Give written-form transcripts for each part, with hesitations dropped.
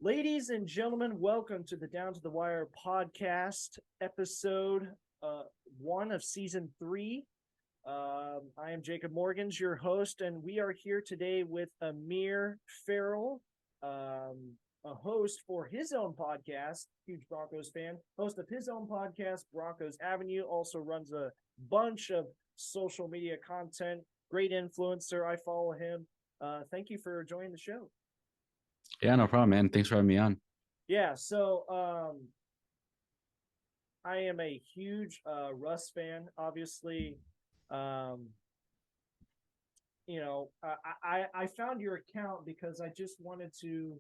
Ladies and gentlemen, welcome to the Down to the Wire podcast, episode 1 of season 3. I am Jacob Morgans, your host, and we are here today with Amir Farrell, a host for his own podcast, huge Broncos fan, host of his own podcast, Broncos Avenue, also runs a bunch of social media content, great influencer. I follow him. Thank you for joining the show. Yeah, no problem, man. Thanks for having me on. Yeah, so I am a huge Russ fan. Obviously, I found your account because I just wanted to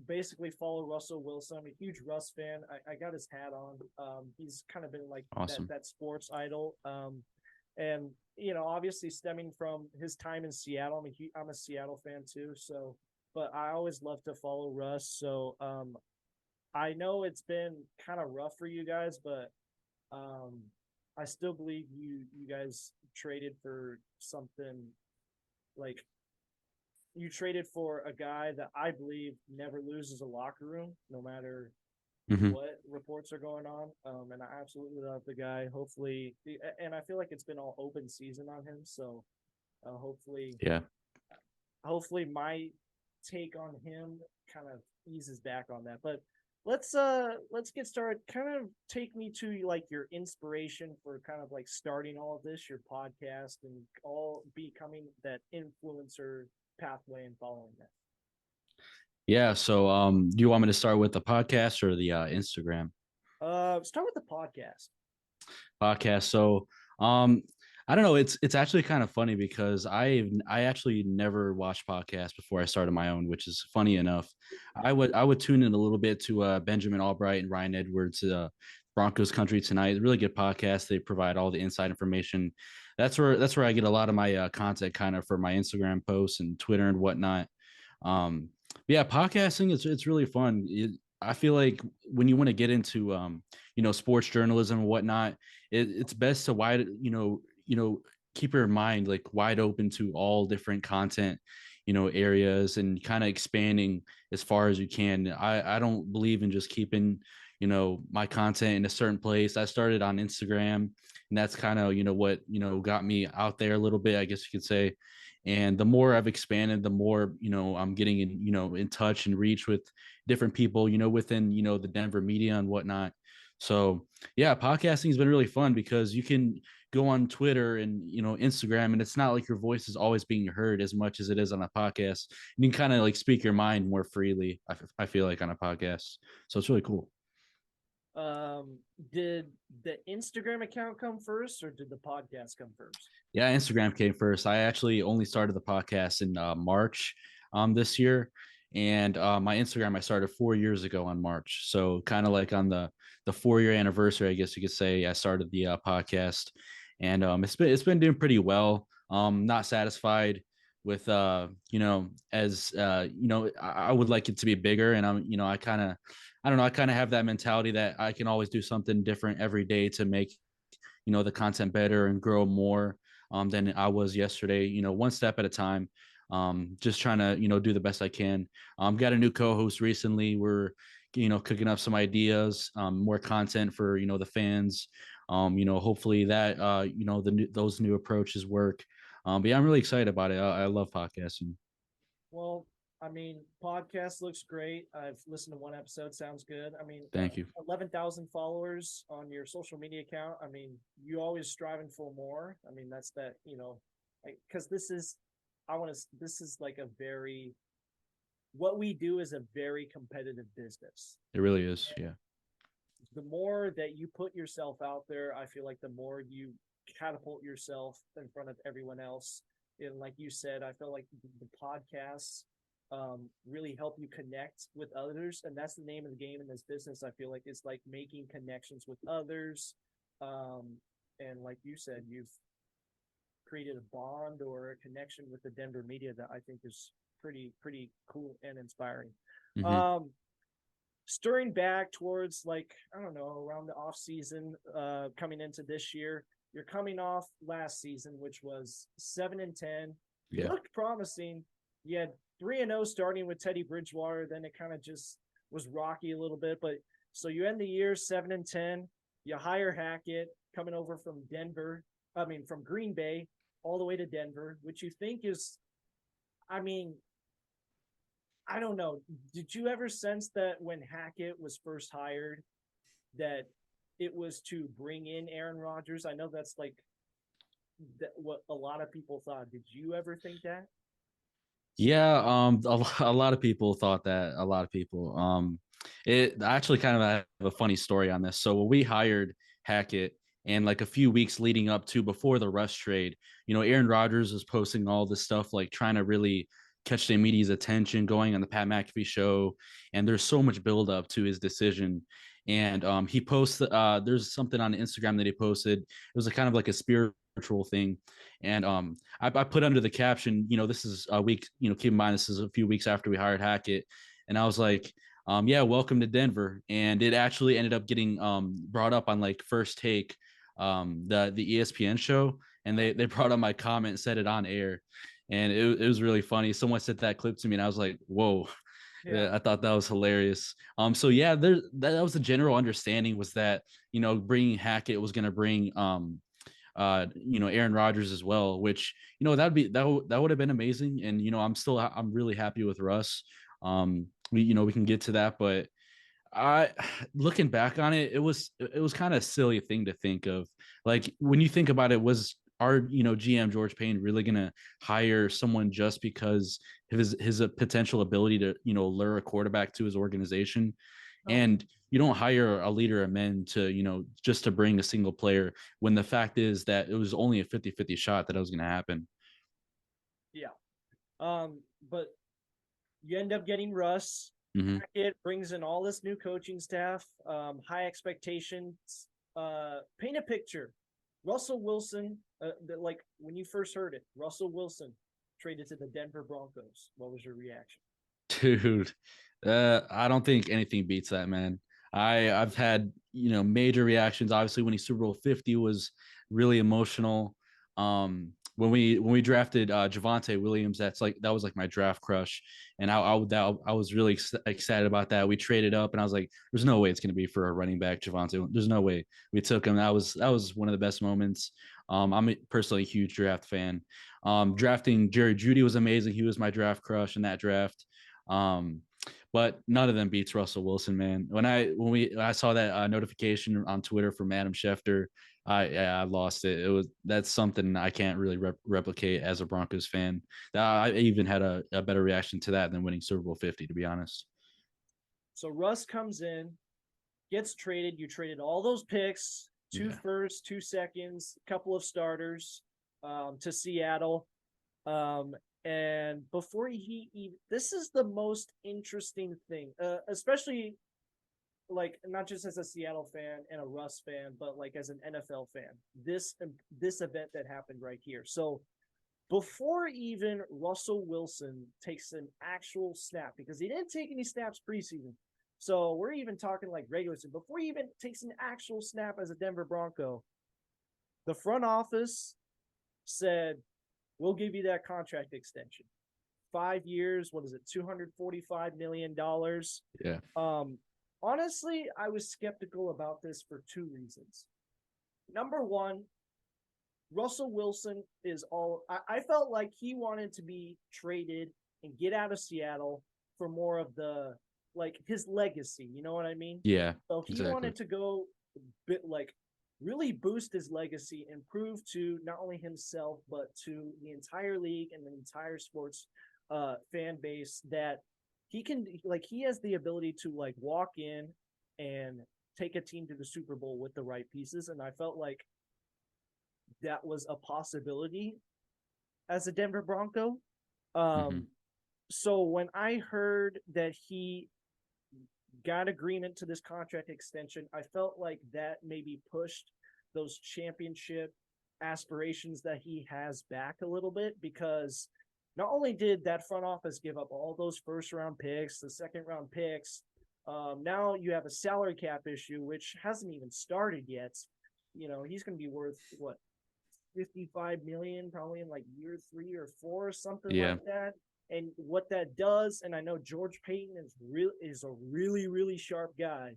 basically follow Russell Wilson. I'm a huge Russ fan. I got his hat on. He's kind of been like Awesome. that sports idol. And obviously stemming from his time in Seattle, I'm a Seattle fan too. So, but I always love to follow Russ. So, I know it's been kind of rough for you guys, but I still believe you guys traded for something like you traded for a guy that I believe never loses a locker room, no matter what reports are going on. And I absolutely love the guy. Hopefully, and I feel like it's been all open season on him. So hopefully my take on him kind of eases back on that. But let's get started. Kind of take me to like your inspiration for kind of like starting all of this, your podcast, and all becoming that influencer pathway and following that. Yeah. So, do you want me to start with the podcast or the Instagram? Start with the podcast. Podcast. So, I don't know. It's actually kind of funny because I actually never watched podcasts before I started my own, which is funny enough. I would tune in a little bit to Benjamin Albright and Ryan Edwards, Broncos Country Tonight. Really good podcast. They provide all the inside information. That's where I get a lot of my content, kind of for my Instagram posts and Twitter and whatnot. Yeah, podcasting it's really fun. I feel like when you want to get into sports journalism and whatnot, it's best to keep your mind like wide open to all different content areas and kind of expanding as far as you can. I don't believe in just keeping my content in a certain place. I started on Instagram, and that's kind of what got me out there a little bit, I guess you could say. And the more I've expanded, the more I'm getting in touch and reach with different people within the Denver media and whatnot. So yeah, podcasting has been really fun because you can go on Twitter and Instagram, and it's not like your voice is always being heard as much as it is on a podcast. You can kind of like speak your mind more freely. I feel like on a podcast, so it's really cool. Did the Instagram account come first, or did the podcast come first? Yeah, Instagram came first. I actually only started the podcast in March this year, and my Instagram I started 4 years ago on March. So kind of like on the 4-year anniversary, I guess you could say, I started the podcast, and it's been doing pretty well. Not satisfied with I would like it to be bigger, and I don't know, I kind of have that mentality that I can always do something different every day to make the content better and grow more than I was yesterday, one step at a time. Just trying to, do the best I can. Got a new co-host recently. We're, cooking up some ideas, more content for, the fans. Hopefully that, those new approaches work. But yeah, I'm really excited about it. I love podcasting. Well, I mean, podcast looks great. I've listened to one episode. Sounds good. I mean, Thank you. 11,000 followers on your social media account. I mean, you always striving for more. I mean, that's that, because this is like what we do is a very competitive business. It really is. And yeah. The more that you put yourself out there, I feel like the more you catapult yourself in front of everyone else. And like you said, I feel like the podcasts really help you connect with others, and that's the name of the game in this business. I feel like it's like making connections with others, and like you said, you've created a bond or a connection with the Denver media that I think is pretty cool and inspiring. Mm-hmm. Stirring back towards, like, I don't know, around the off season, coming into this year, You're coming off last season, which was 7-10. You Yeah. looked promising. You had 3-0 starting with Teddy Bridgewater. Then it kind of just was rocky a little bit. But so you end the year 7-10. You hire Hackett coming over from Denver. I mean, from Green Bay all the way to Denver, which you think is, I mean, I don't know. Did you ever sense that when Hackett was first hired that it was to bring in Aaron Rodgers? I know that's like what a lot of people thought. Did you ever think that? Yeah, a lot of people thought that. A lot of people. It actually kind of have a funny story on this. So when we hired Hackett, and like a few weeks leading up to before the Russ trade, Aaron Rodgers was posting all this stuff, like trying to really catch the media's attention, going on the Pat McAfee show, and there's so much buildup to his decision. And he posted, there's something on Instagram that he posted. It was a kind of like a spiritual thing, and I put under the caption, this is a week, keep in mind this is a few weeks after we hired Hackett, and I was like, yeah, welcome to Denver. And it actually ended up getting brought up on like First Take, the ESPN show, and they brought up my comment and said it on air, and it was really funny. Someone sent that clip to me, and I was like, whoa. Yeah, I thought that was hilarious. So yeah, that was the general understanding, was that bringing Hackett was going to bring Aaron Rodgers as well, which that would have been amazing. And I'm really happy with Russ. We can get to that, but I looking back on it, it was kind of a silly thing to think of. Like when you think about it, was our GM George Payne really gonna hire someone just because of his potential ability to lure a quarterback to his organization? Oh, And you don't hire a leader of men to just to bring a single player, when the fact is that it was only a 50-50 shot that it was going to happen. yeah. But you end up getting Russ. Mm-hmm. It brings in all this new coaching staff, high expectations. Paint a picture. Russell Wilson, like when you first heard it, Russell Wilson traded to the Denver Broncos. What was your reaction? Dude, I don't think anything beats that, man. I've had major reactions. Obviously, when he Super Bowl 50 was really emotional. When we drafted Javonte Williams, that was like my draft crush, and I was really excited about that. We traded up, and I was like, "There's no way it's going to be for a running back, Javonte. There's no way." We took him. That was one of the best moments. I'm personally a huge draft fan. Drafting Jerry Jeudy was amazing. He was my draft crush in that draft. Um, but none of them beats Russell Wilson, man. When I saw that notification on Twitter from Adam Schefter, I lost it. That's something I can't really replicate as a Broncos fan. I even had a better reaction to that than winning Super Bowl 50, to be honest. So Russ comes in, gets traded. You traded all those picks, two Yeah. firsts, 2 seconds, a couple of starters, to Seattle. And before this is the most interesting thing, especially like not just as a Seattle fan and a Russ fan, but like as an NFL fan. This event that happened right here. So before even Russell Wilson takes an actual snap, because he didn't take any snaps preseason. So we're even talking like regular season. Before he even takes an actual snap as a Denver Bronco, the front office said, we'll give you that contract extension. 5 years, what is it, $245 million? Yeah. Honestly, I was skeptical about this for two reasons. Number one, Russell Wilson I felt like he wanted to be traded and get out of Seattle for more of the, like his legacy. You know what I mean? Yeah. So he Exactly. wanted to go like really boost his legacy and prove to not only himself, but to the entire league and the entire sports fan base that he has the ability to like walk in and take a team to the Super Bowl with the right pieces. And I felt like that was a possibility as a Denver Bronco. Mm-hmm. So when I heard that he got agreement to this contract extension, I felt like that maybe pushed those championship aspirations that he has back a little bit, because not only did that front office give up all those first round picks, the second round picks, now you have a salary cap issue, which hasn't even started yet. He's going to be worth what, $55 million probably in like year 3 or 4 or something Yeah. like that. And what that does, and I know George Payton is a really sharp guy.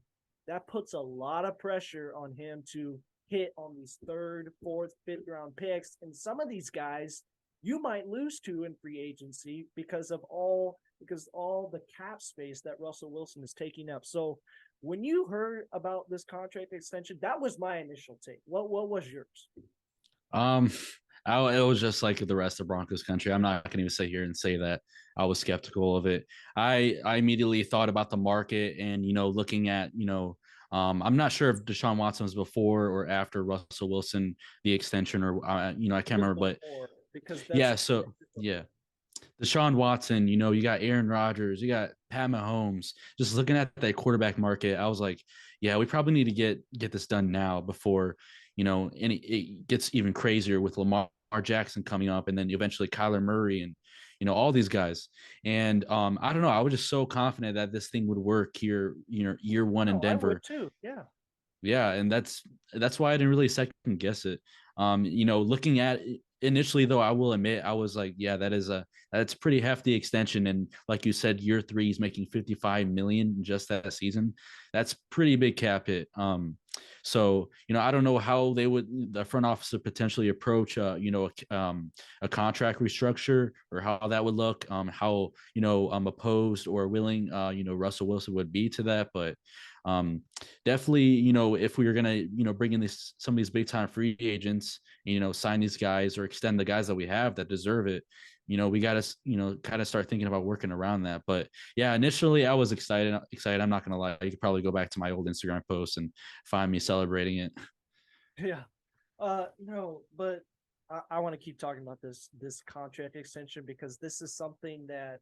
That puts a lot of pressure on him to hit on these third, fourth, fifth round picks. And some of these guys you might lose to in free agency because all the cap space that Russell Wilson is taking up. So when you heard about this contract extension, that was my initial take. What was yours? Um, it was just like the rest of Broncos country. I'm not going to even sit here and say that I was skeptical of it. I immediately thought about the market and looking at I'm not sure if Deshaun Watson was before or after Russell Wilson the extension or I can't remember, but Before, because that's yeah. So yeah, Deshaun Watson, you got Aaron Rodgers, you got Pat Mahomes. Just looking at that quarterback market, I was like, yeah, we probably need to get this done now before, and it gets even crazier with Lamar Jackson coming up, and then eventually Kyler Murray and all these guys. And I don't know, I was just so confident that this thing would work here, year one in Oh, I Denver. would too. Yeah. Yeah, and that's why I didn't really second guess it. Looking at it, initially though, I will admit I was like, yeah, that's pretty hefty extension. And like you said, year 3 he's making 55 million just that season. That's pretty big cap hit. So I don't know how the front office would potentially approach a contract restructure or how that would look, how opposed or willing Russell Wilson would be to that. But definitely, if we were gonna, bring in some of these big time free agents, sign these guys or extend the guys that we have that deserve it, we got to, kind of start thinking about working around that. But yeah, initially I was excited. I'm not gonna lie. You could probably go back to my old Instagram posts and find me celebrating it. Yeah. No, but I want to keep talking about this contract extension because this is something that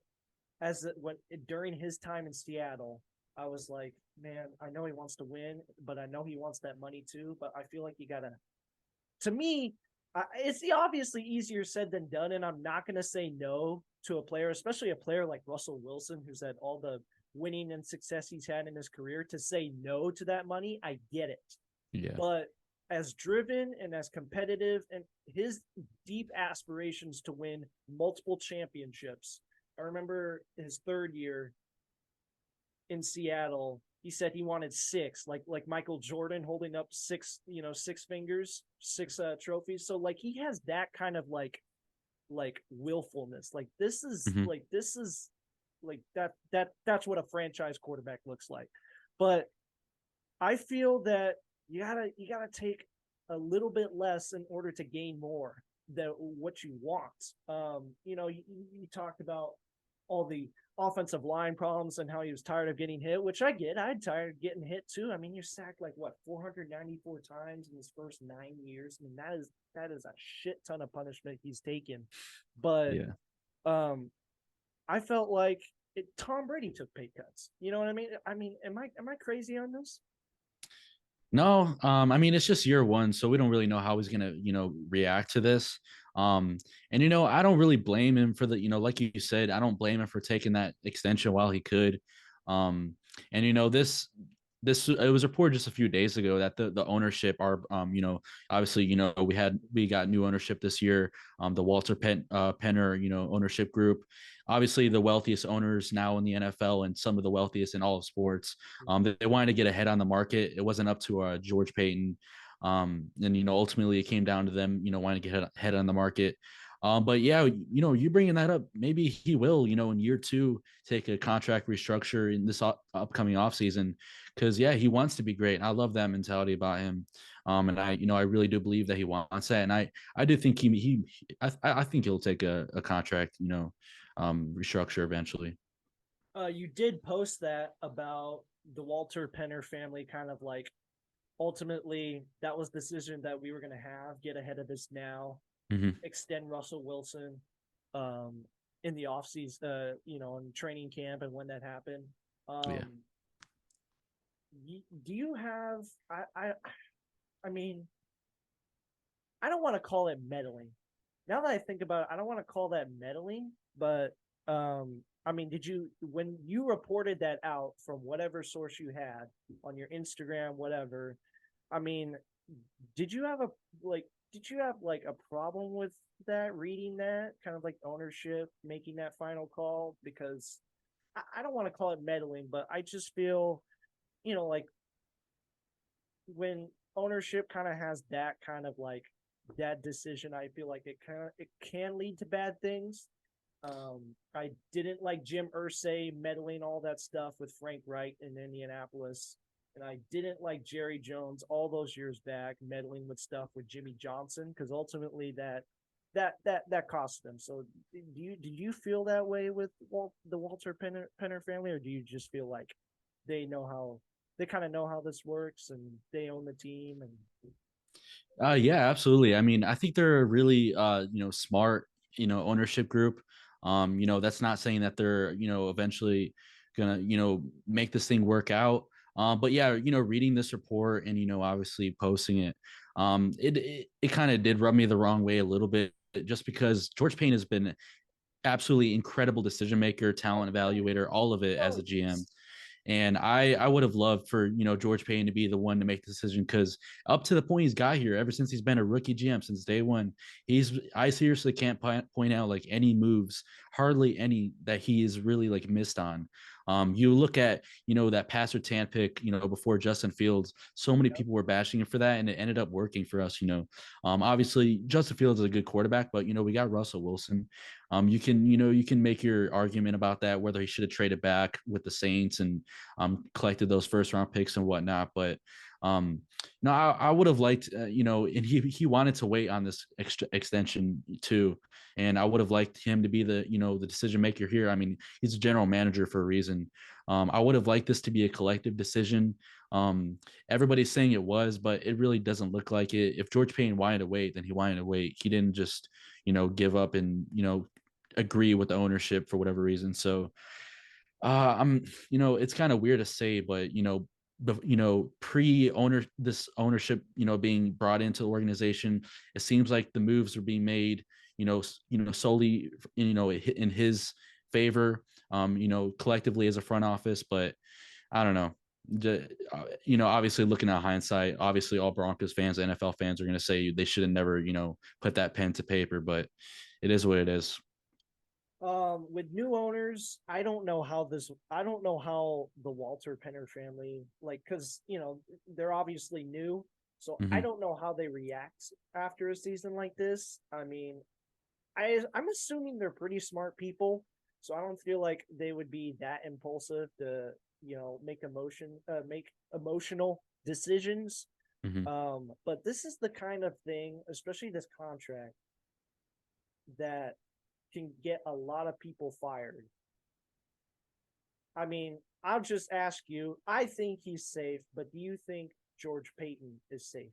when during his time in Seattle, I was like, man, I know he wants to win, but I know he wants that money too. But I feel like you gotta. To me, it's obviously easier said than done, and I'm not gonna say no to a player, especially a player like Russell Wilson, who's had all the winning and success he's had in his career. To say no to that money, I get it. Yeah. But as driven and as competitive and his deep aspirations to win multiple championships. I remember his third year in Seattle, he said he wanted 6, like Michael Jordan holding up 6 fingers, 6 trophies. So like he has that kind of like willfulness. Like this is Mm-hmm. like that's what a franchise quarterback looks like. But I feel that you gotta take a little bit less in order to gain more than what you want. You talked about all the offensive line problems and how he was tired of getting hit, which I get. I'd tired of getting hit too. I mean, you're sacked like what 494 times in his first 9 years. I mean, that is a shit ton of punishment he's taken. But Yeah. I felt like Tom Brady took pay cuts. You know what I mean? I mean, am I crazy on this? No, I mean it's just year 1, so we don't really know how he's gonna, react to this. And I don't really blame him for like you said, I don't blame him for taking that extension while he could. Um, and this it was reported just a few days ago that the ownership are obviously we got new ownership this year, the Walter Penner ownership group, obviously the wealthiest owners now in the NFL and some of the wealthiest in all of sports. They wanted to get ahead on the market. It wasn't up to George Payton. And ultimately it came down to them wanting to get ahead on the market. But yeah, you bringing that up, maybe he will, in year 2, take a contract restructure in this upcoming offseason. Because yeah, he wants to be great. I love that mentality about him. And I really do believe that he wants that. And I do think I think he'll take a contract, restructure eventually. You did post that about the Walter Penner family, kind of like ultimately that was the decision that we were going to have. Get ahead of this now, Mm-hmm. extend Russell Wilson um, in the offseason, in training camp, and when that happened. Yeah. Um, do you have? I mean, I don't want to call it meddling. Now that I think about it, I don't want to call that meddling, but I mean, did you when you reported that out from whatever source you had on your Instagram, whatever? I mean, did you have a like? did you have like a problem with that, reading that kind of like ownership making that final call? Because I don't want to call it meddling, but I just feel, like when ownership kind of has that kind of like that decision, I feel like it can lead to bad things. I didn't like Jim Irsay meddling all that stuff with Frank Wright in Indianapolis, and I didn't like Jerry Jones all those years back meddling with stuff with Jimmy Johnson, because ultimately that cost them. So did you feel that way with the Walter Penner family, or do you just feel like they know how they kind of know how this works and they own the team and Yeah, absolutely. I mean, I think they're a really smart, ownership group. That's not saying that they're, eventually gonna, make this thing work out. But yeah, reading this report and, obviously posting it, it kind of did rub me the wrong way a little bit, just because George Payne has been absolutely incredible decision maker, talent evaluator, all of it as a GM. And I would have loved for George Payne to be the one to make the decision, because up to the point he's got here, ever since he's been a rookie GM since day one, I seriously can't point out like any moves, hardly any, that he is really like missed on. You look at that Passer Tan pick before Justin Fields, so many people were bashing him for that, and it ended up working for us. Obviously Justin Fields is a good quarterback, but we got Russell Wilson. You can make your argument about that, whether he should have traded back with the Saints and collected those first round picks and whatnot. But no, I would have liked, and he wanted to wait on this extra extension too. And I would have liked him to be the decision maker here. I mean, he's a general manager for a reason. I would have liked this to be a collective decision. Everybody's saying it was, but it really doesn't look like it. If George Payne wanted to wait, then he wanted to wait. He didn't just, give up and, agree with the ownership for whatever reason. So I'm, it's kind of weird to say, but pre-owner this ownership, being brought into the organization, it seems like the moves are being made, solely, in his favor, collectively as a front office. But I don't know. Obviously looking at hindsight, obviously all Broncos fans, NFL fans are going to say they should have never, put that pen to paper, but it is what it is. with new owners, I don't know how the Walter Penner family, like, because they're obviously new, so I Mm-hmm. don't know how they react after a season like this. I mean, I'm assuming they're pretty smart people, so I don't feel like they would be that impulsive to make emotional decisions. Mm-hmm. But this is the kind of thing, especially this contract, that can get a lot of people fired. I mean, I'll just ask you, I think he's safe, but do you think George Payton is safe?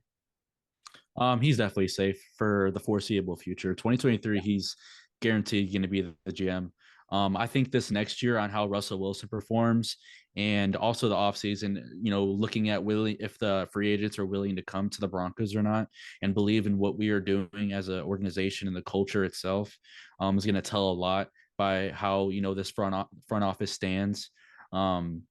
He's definitely safe for the foreseeable future. 2023, Yeah. he's guaranteed going to be the GM. I think this next year on how Russell Wilson performs, and also the offseason, looking at willing, if the free agents are willing to come to the Broncos or not, and believe in what we are doing as an organization and the culture itself, is going to tell a lot by how this front office stands. Um,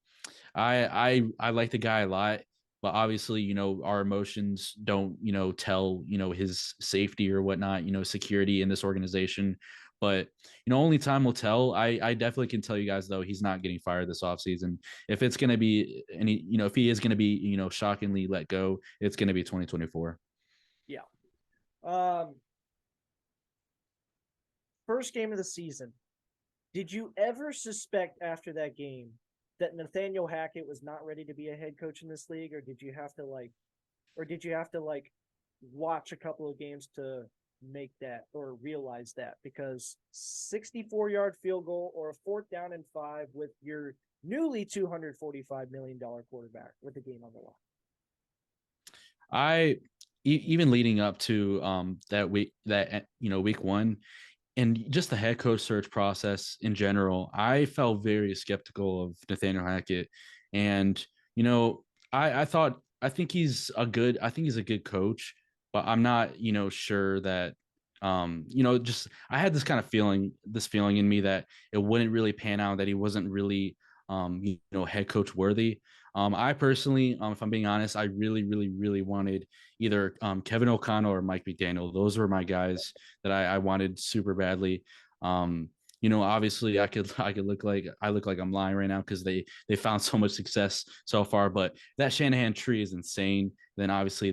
I like the guy a lot, but obviously, our emotions don't, tell, his safety or whatnot, security in this organization. But only time will tell. I definitely can tell you guys though, he's not getting fired this offseason. If it's gonna be any, if he is gonna be, shockingly let go, it's gonna be 2024. Yeah. Um, First game of the season. Did you ever suspect after that game that Nathaniel Hackett was not ready to be a head coach in this league, or did you have to like watch a couple of games to make that or realize that? Because 64-yard field goal or a fourth down and 5 with your newly $245 million quarterback with the game on the line. I even leading up to that week, week one, and just the head coach search process in general, I felt very skeptical of Nathaniel Hackett. And, I think he's a good coach, but I'm not, sure that, just, I had this feeling in me that it wouldn't really pan out, that he wasn't really, head coach worthy. I personally, if I'm being honest, I really, really, really wanted either Kevin O'Connell or Mike McDaniel. Those were my guys that I wanted super badly. Obviously I could look like I'm lying right now because they found so much success so far, but that Shanahan tree is insane. Then obviously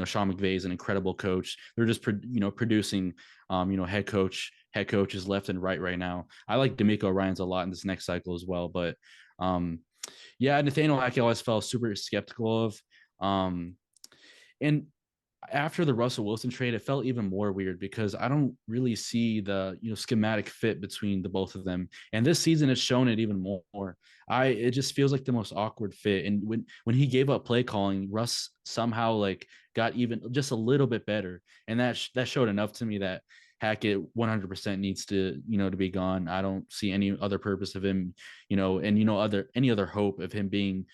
Sean McVay is an incredible coach. They're just producing head coaches left and right now. I like D'Amico Ryans a lot in this next cycle as well, but yeah, Nathaniel Hackett I always felt super skeptical of. And after the Russell Wilson trade, it felt even more weird because I don't really see the schematic fit between the both of them. And this season has shown it even more. It just feels like the most awkward fit. And when he gave up play calling, Russ somehow like got even just a little bit better, and that showed enough to me that Hackett 100% needs to be gone. I don't see any other purpose of him, and any other hope of him being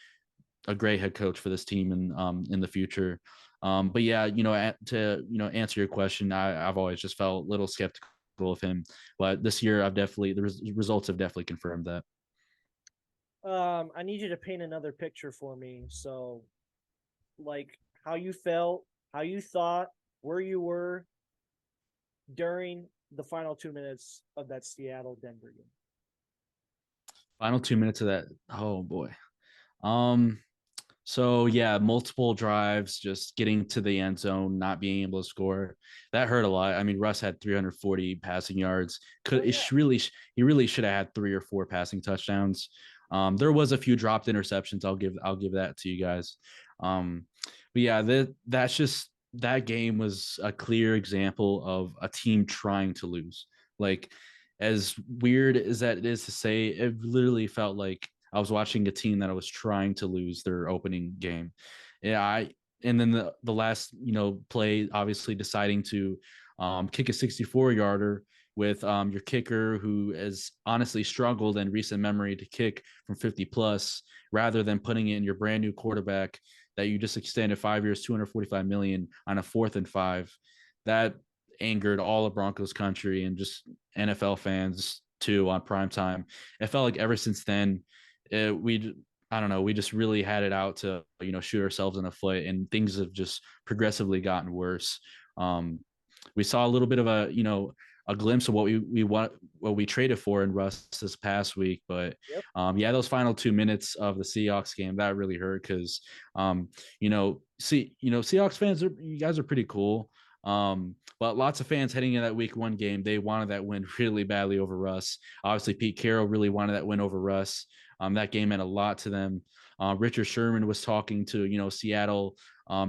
a great head coach for this team in the future. But yeah, to answer your question, I've always just felt a little skeptical of him, but this year the results have definitely confirmed that. I need you to paint another picture for me. So, like, how you felt, how you thought, where you were during the final 2 minutes of that Seattle Denver game. Final 2 minutes of that. Oh boy. Um, So yeah, multiple drives, just getting to the end zone, not being able to score. That hurt a lot. I mean, Russ had 340 passing yards. Oh yeah. He really should have had 3 or 4 passing touchdowns. There was a few dropped interceptions. I'll give that to you guys. But yeah, that game was a clear example of a team trying to lose. Like, as weird as that is to say, it literally felt like I was watching a team that I was trying to lose their opening game. Yeah, and then the last play, obviously deciding to kick a 64-yarder with your kicker who has honestly struggled in recent memory to kick from 50 plus, rather than putting it in your brand new quarterback that you just extended 5 years, 245 million on a 4th and 5. That angered all of Broncos country and just NFL fans too on prime time. It felt like ever since then, I don't know, we just really had it out to shoot ourselves in the foot, and things have just progressively gotten worse. We saw a little bit of a glimpse of what we traded for in Russ this past week, but Yep. yeah, those final 2 minutes of the Seahawks game that really hurt because Seahawks fans you guys are pretty cool. But lots of fans heading into that week 1 game, they wanted that win really badly over Russ. Obviously, Pete Carroll really wanted that win over Russ. That game meant a lot to them. Richard Sherman was talking to Seattle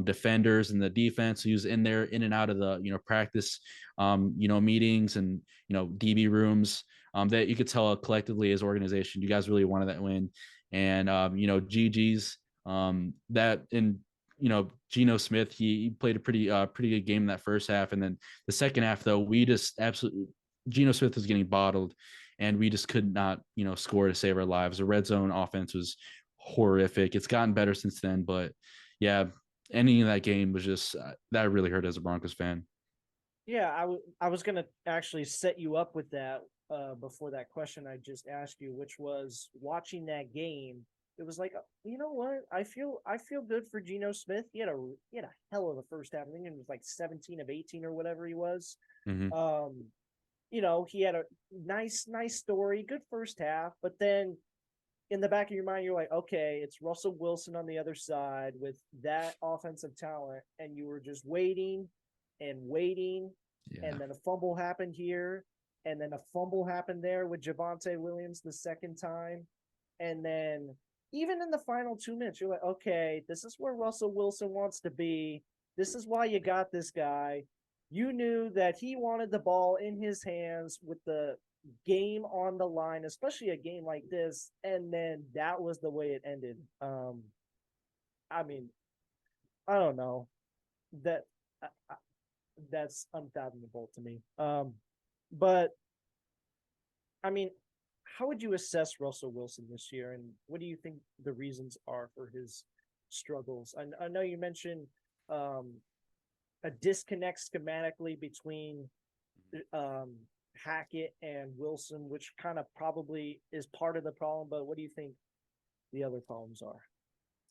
defenders and the defense. He was in and out of the practice meetings and DB rooms. That you could tell collectively as organization, you guys really wanted that win. And GG's that in Geno Smith, he played a pretty good game in that first half, and then the second half though we just absolutely Geno Smith was getting bottled, and we just could not score to save our lives. The red zone offense was horrific. It's gotten better since then, but yeah, ending of that game was just that really hurt as a Broncos fan. Yeah, I was gonna actually set you up with that before that question I just asked you, which was watching that game. It was like, you know what? I feel good for Geno Smith. He had a hell of a first half. I think it was like 17 of 18 or whatever he was. Mm-hmm. He had a nice story, good first half, but then in the back of your mind, you're like, okay, it's Russell Wilson on the other side with that offensive talent, and you were just waiting and waiting, Yeah. and then a fumble happened here, and then a fumble happened there with Javonte Williams the second time, and then even in the final 2 minutes, you're like, okay, this is where Russell Wilson wants to be. This is why you got this guy. You knew that he wanted the ball in his hands with the game on the line, especially a game like this, and then that was the way it ended. I mean, I don't know that that's unfathomable to me. But I mean, how would you assess Russell Wilson this year, and what do you think the reasons are for his struggles? I know you mentioned a disconnect schematically between Hackett and Wilson, which kind of probably is part of the problem. But what do you think the other problems are?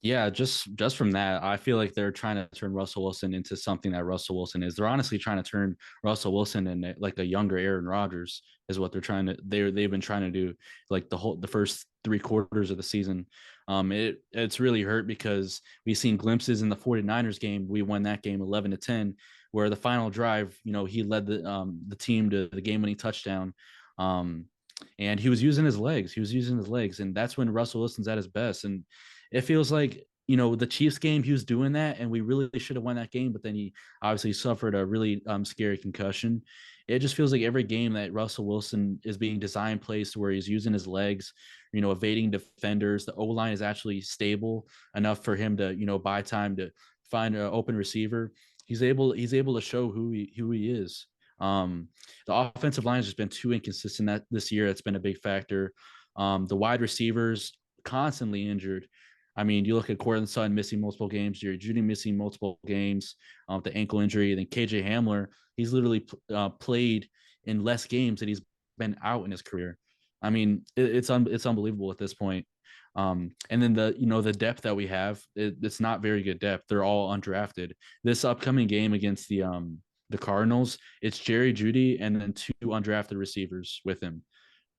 Yeah, just from that, I feel like they're trying to turn Russell Wilson into something that Russell Wilson is. They're honestly trying to turn Russell Wilson into like a younger Aaron Rodgers is what they've been trying to do like the first 3 quarters of the season. It's really hurt because we've seen glimpses in the 49ers game. We won that game 11-10, where the final drive, he led the team to the game-winning touchdown. And he was using his legs. He was using his legs, and that's when Russell Wilson's at his best. And it feels like the Chiefs game, he was doing that, and we really should have won that game. But then he obviously suffered a really scary concussion. It just feels like every game that Russell Wilson is being designed plays to where he's using his legs, evading defenders. The O line is actually stable enough for him to buy time to find an open receiver. He's able to show who he is. The offensive line has just been too inconsistent this year. That's been a big factor. The wide receivers constantly injured. I mean, you look at Cortland Sutton missing multiple games, Jerry Jeudy missing multiple games with the ankle injury. And then KJ Hamler, he's literally played in less games that he's been out in his career. I mean, it's unbelievable at this point. And then the depth that we have, it's not very good depth. They're all undrafted. This upcoming game against the Cardinals, it's Jerry Jeudy and then 2 undrafted receivers with him.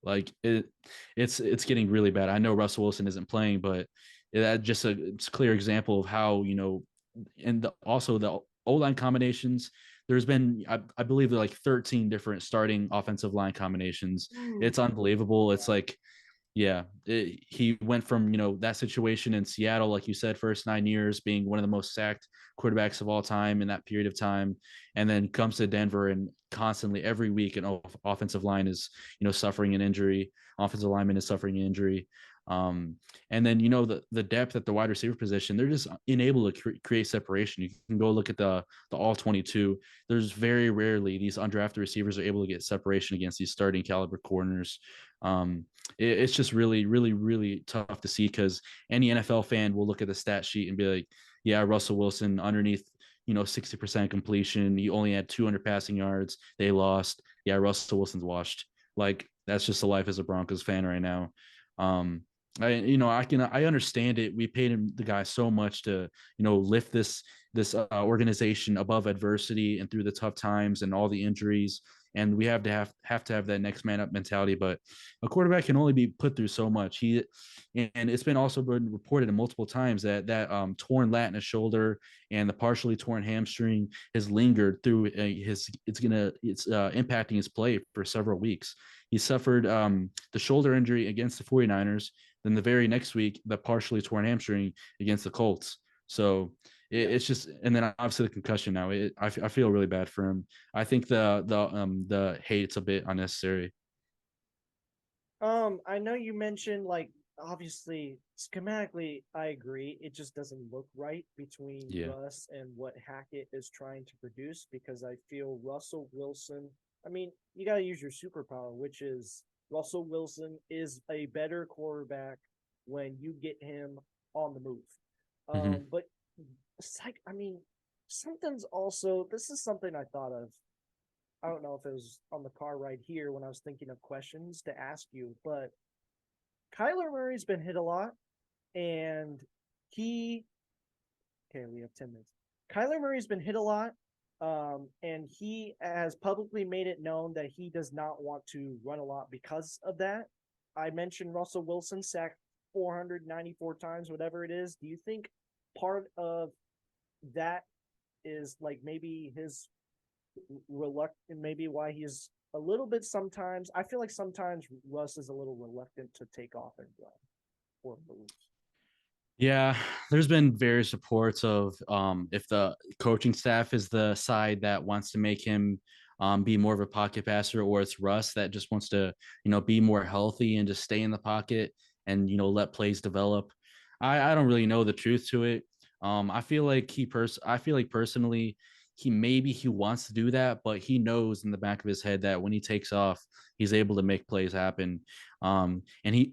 Like it's getting really bad. I know Russell Wilson isn't playing, but that just it's a clear example of how and also the O line combinations. There's been I believe like 13 different starting offensive line combinations. It's unbelievable. It's like he went from that situation in Seattle, like you said, first 9 years being one of the most sacked quarterbacks of all time in that period of time, and then comes to Denver and constantly every week an offensive line is suffering an injury, offensive lineman is suffering an injury. And then the depth at the wide receiver position, they're just unable to create separation. You can go look at the all 22. There's very rarely these undrafted receivers are able to get separation against these starting caliber corners. It's just really, really, really tough to see because any NFL fan will look at the stat sheet and be like, yeah, Russell Wilson underneath 60% completion. He only had 200 passing yards. They lost. Yeah, Russell Wilson's washed. Like that's just the life as a Broncos fan right now. I understand it. We paid him the guy so much to lift this organization above adversity and through the tough times and all the injuries. And we have to have that next man up mentality. But a quarterback can only be put through so much. And it's been also been reported multiple times that torn lat in his shoulder and the partially torn hamstring has lingered through it's impacting his play for several weeks. He suffered the shoulder injury against the 49ers. Then the very next week, the partially torn hamstring against the Colts. So it's just, and then obviously the concussion now. I feel really bad for him. I think the hate's a bit unnecessary. I know you mentioned like obviously schematically, I agree. It just doesn't look right between Yeah. Russ and what Hackett is trying to produce because I feel Russell Wilson. I mean, you got to use your superpower, which is Russell Wilson is a better quarterback when you get him on the move. Mm-hmm. But it's like, I mean, something's also, this is something I thought of. I don't know if it was on the car ride here when I was thinking of questions to ask you, but Kyler Murray's been hit a lot, and he. Okay, we have 10 minutes. Kyler Murray's been hit a lot, and he has publicly made it known that he does not want to run a lot because of that. I mentioned Russell Wilson sacked 494 times, whatever it is. Do you think part of that is like maybe his reluctant, maybe why he's a little bit sometimes. I feel like sometimes Russ is a little reluctant to take off and run or move. Yeah, there's been various reports of if the coaching staff is the side that wants to make him be more of a pocket passer, or it's Russ that just wants to, be more healthy and just stay in the pocket and let plays develop. I don't really know the truth to it. I feel like personally he wants to do that, but he knows in the back of his head that when he takes off, he's able to make plays happen. And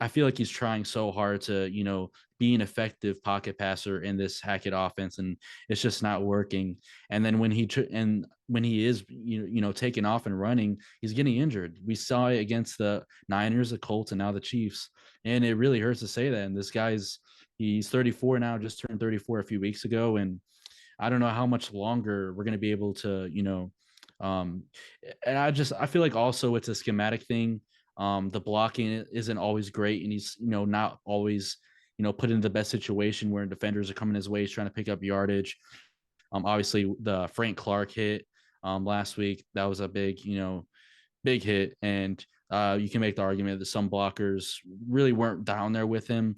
I feel like he's trying so hard to, be an effective pocket passer in this Hackett offense, and it's just not working. And then when he is, taking off and running, he's getting injured. We saw it against the Niners, the Colts, and now the Chiefs, and it really hurts to say that. And this guy's He's 34 now, just turned 34 a few weeks ago, and I don't know how much longer we're going to be able to, um, and I feel like also it's a schematic thing. The blocking isn't always great, and he's not always put in the best situation where defenders are coming his way. He's trying to pick up yardage. Obviously the Frank Clark hit last week, that was a big hit, and you can make the argument that some blockers really weren't down there with him.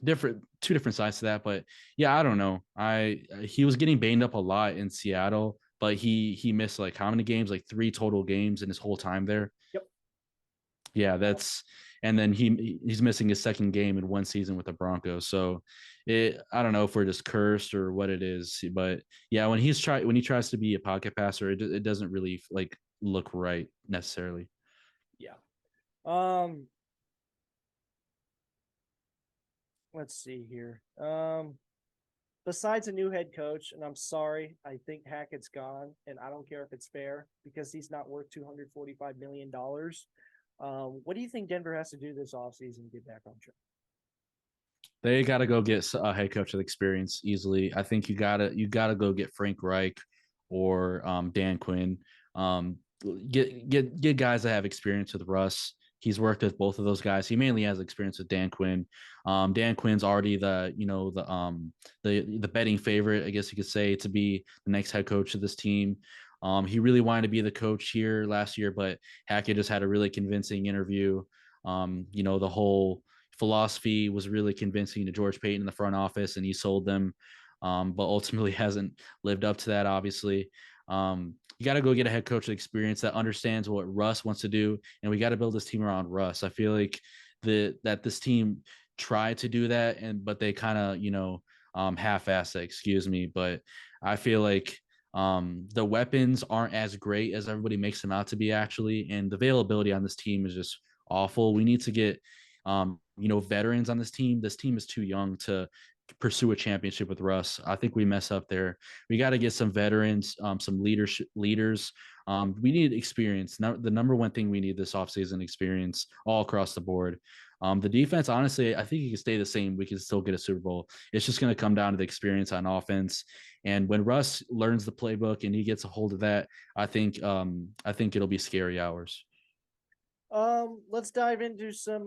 Two different sides to that, but yeah, I don't know. He was getting banged up a lot in Seattle, but he missed like how many games? Like 3 total games in his whole time there. Yep. Yeah, and then he's missing his second game in one season with the Broncos. So I don't know if we're just cursed or what it is, but yeah, when he tries to be a pocket passer, it doesn't really like look right necessarily. Yeah. Let's see here. Besides a new head coach, and I'm sorry, I think Hackett's gone, and I don't care if it's fair because he's not worth $245 million. What do you think Denver has to do this offseason to get back on track? They got to go get a head coach with experience easily. I think you gotta go get Frank Reich or Dan Quinn. Get guys that have experience with Russ. He's worked with both of those guys. He mainly has experience with Dan Quinn. Dan Quinn's already the betting favorite, I guess you could say, to be the next head coach of this team. He really wanted to be the coach here last year, but Hackett just had a really convincing interview. The whole philosophy was really convincing to George Payton in the front office, and he sold them, but ultimately hasn't lived up to that, obviously. You got to go get a head coach with experience that understands what Russ wants to do, and we got to build this team around Russ. I feel like that this team tried to do that, but they kind of half-assed it, excuse me. But I feel like the weapons aren't as great as everybody makes them out to be, actually, and the availability on this team is just awful. We need to get veterans on this team. This team is too young to pursue a championship with Russ. I think we mess up there. We got to get some veterans, some leaders. We need experience. The number one thing we need this offseason, experience all across the board. The defense, honestly, I think it can stay the same. We can still get a Super Bowl. It's just going to come down to the experience on offense. And when Russ learns the playbook and he gets a hold of that, I think it'll be scary hours. Let's dive into some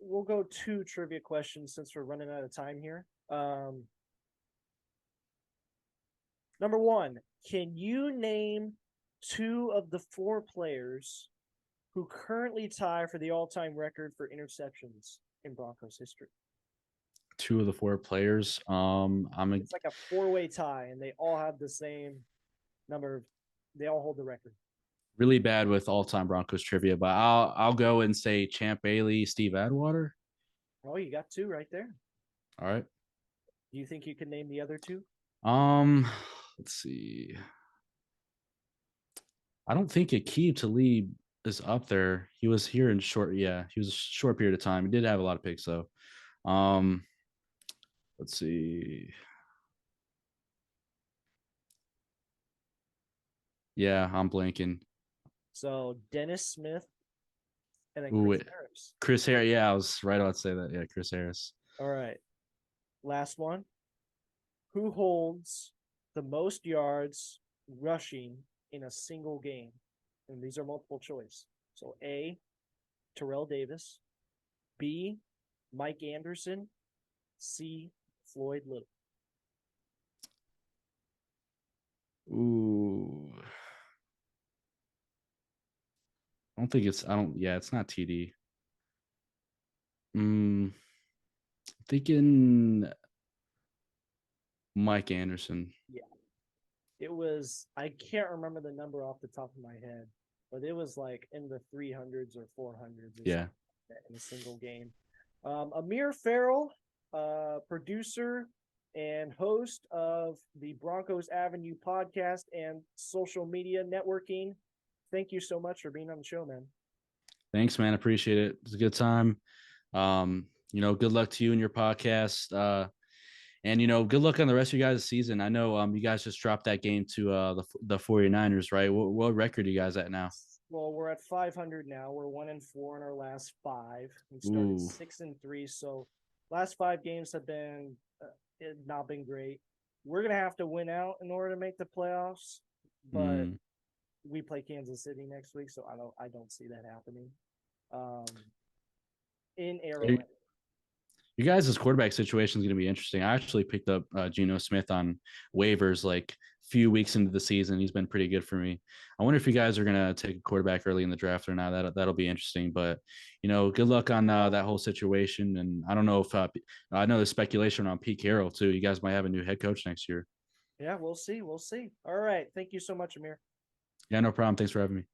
we'll go 2 trivia questions since we're running out of time here. Number 1, can you name 2 of the 4 players who currently tie for the all-time record for interceptions in Broncos history? 2 of the 4 players. It's like a 4-way tie, and they all have the same number. They all hold the record. Really bad with all-time Broncos trivia, but I'll go and say Champ Bailey, Steve Atwater. Oh, you got 2 right there. All right. Do you think you can name the other 2? Let's see. I don't think Aqib Talib is up there. He was here in he was a short period of time. He did have a lot of picks though. Let's see. Yeah, I'm blanking. So Dennis Smith and then Chris Harris. Chris Harris. Yeah, I was right about to say that. Yeah, Chris Harris. All right. Last one. Who holds the most yards rushing in a single game? And these are multiple choice. So A, Terrell Davis. B, Mike Anderson. C, Floyd Little. Ooh. It's not TD. Thinking Mike Anderson. Yeah. It was, I can't remember the number off the top of my head, but it was like in the 300s or 400s. Yeah. In a single game. Amir Farrell, producer and host of the Broncos Avenue podcast and social media networking. Thank you so much for being on the show, man. Thanks, man. Appreciate it. It's a good time. Good luck to you and your podcast. And good luck on the rest of you guys' season. I know you guys just dropped that game to the 49ers, right? What record are you guys at now? Well, we're at 500 now. We're 1-4 in our last 5. We started 6-3. So Last 5 games have been not been great. We're gonna have to win out in order to make the playoffs, but Mm. we play Kansas City next week, so I don't see that happening. Um, in Arrowhead. You guys' quarterback situation is going to be interesting. I actually picked up Geno Smith on waivers like a few weeks into the season. He's been pretty good for me. I wonder if you guys are going to take a quarterback early in the draft or not. That'll be interesting. But good luck on that whole situation. And I don't know if I know there's speculation on Pete Carroll too. You guys might have a new head coach next year. Yeah, we'll see. We'll see. All right. Thank you so much, Amir. Yeah, no problem. Thanks for having me.